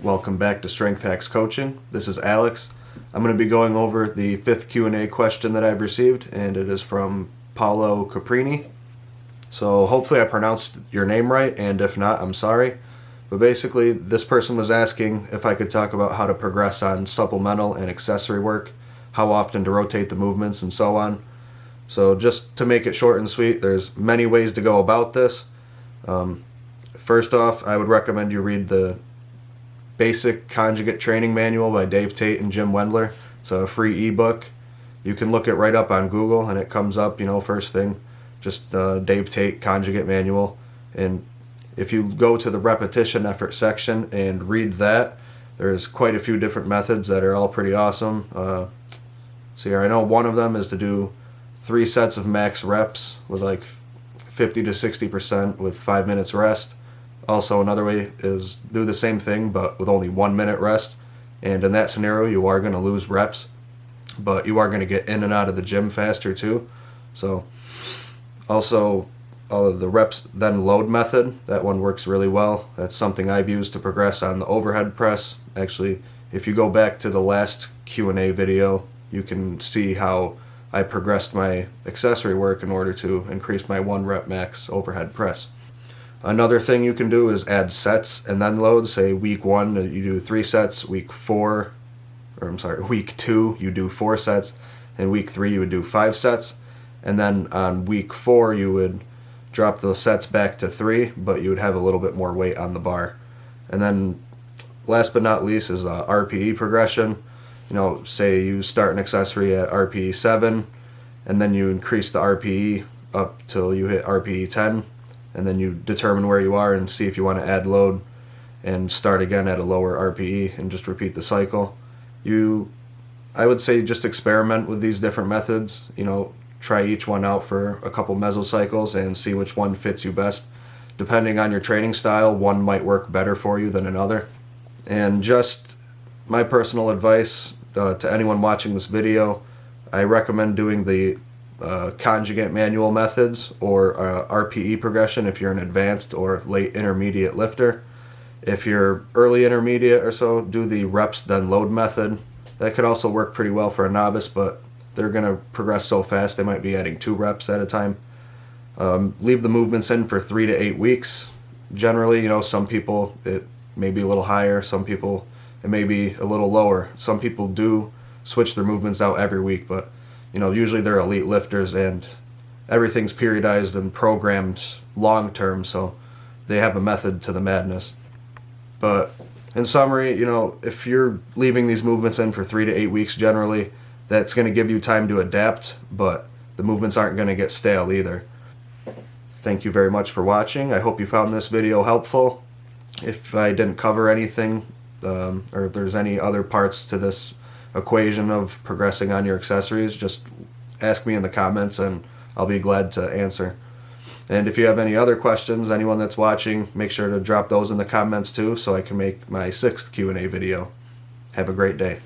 Welcome back to Strength Hacks Coaching. This is Alex. I'm going to be going over the 5th Q&A question that I've received, and it is from Paolo Caprini. So hopefully I pronounced your name right, and if not, I'm sorry. But basically, this person was asking if I could talk about how to progress on supplemental and accessory work, how often to rotate the movements, and so on. So just to make it short and sweet, there's many ways to go about this. First off, I would recommend you read the Basic Conjugate Training Manual by Dave Tate and Jim Wendler. It's a free ebook. You can look it right up on Google and it comes up, first thing, just Dave Tate Conjugate Manual. And if you go to the repetition effort section and read that, there's quite a few different methods that are all pretty awesome. So here, I know one of them is to do 3 sets of max reps with like 50 to 60% with 5 minutes rest. Also, another way is do the same thing but with only 1 minute rest. And in that scenario, you are going to lose reps, but you are going to get in and out of the gym faster too. So also, the reps then load method, that one works really well. That's something I've used to progress on the overhead press. Actually, if you go back to the last Q&A video, you can see how I progressed my accessory work in order to increase my 1 rep max overhead press. Another thing you can do is add sets and then load. Say week 1 you do 3 sets, week 2 you do 4 sets, and week 3 you would do 5 sets. And then on week 4 you would drop the sets back to 3, but you would have a little bit more weight on the bar. And then last but not least is Rpe Progression. Say you start an accessory at Rpe 7, and then you increase the Rpe up till you hit Rpe 10. And then you determine where you are and see if you want to add load and start again at a lower RPE and just repeat the cycle. I would say just experiment with these different methods. Try each one out for a couple mesocycles and see which one fits you best. Depending on your training style, one might work better for you than another. And just my personal advice to anyone watching this video, I recommend doing the conjugate manual methods or Rpe progression if you're an advanced or late intermediate lifter. If you're early intermediate or so, do the reps then load method. That could also work pretty well for a novice, but they're going to progress so fast they might be adding 2 reps at a time. Leave the movements in for 3 to 8 weeks. Generally, some people it may be a little higher, some people it may be a little lower. Some people do switch their movements out every week, but usually they're elite lifters and everything's periodized and programmed long term, so they have a method to the madness. But in summary, if you're leaving these movements in for 3 to 8 weeks generally, that's going to give you time to adapt, but the movements aren't going to get stale either. Thank you very much for watching. I hope you found this video helpful. If I didn't cover anything, or if there's any other parts to this equation of progressing on your accessories, just ask me in the comments and I'll be glad to answer. And if you have any other questions, anyone that's watching, make sure to drop those in the comments too so I can make my 6th Q&A video. Have a great day.